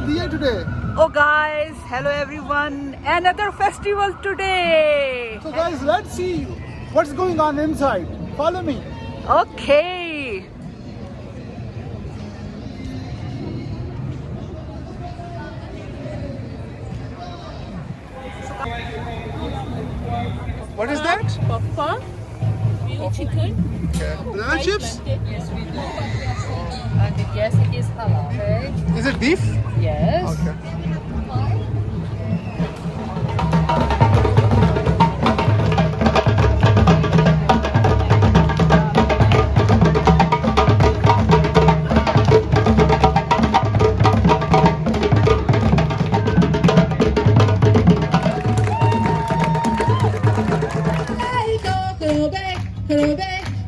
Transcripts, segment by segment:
Diya today? Oh guys, hello everyone. Another festival today. So guys, let's see what's going on inside. Follow me. Okay. What is that? Popcorn, grilled chicken, Banana fried chips? plantain. Yes, we do. And yes, it is halal. Okay. Is it beef? Yes. Okay.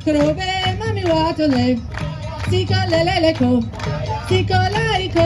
Krobe, mami watole, siko leleleko, siko laiko,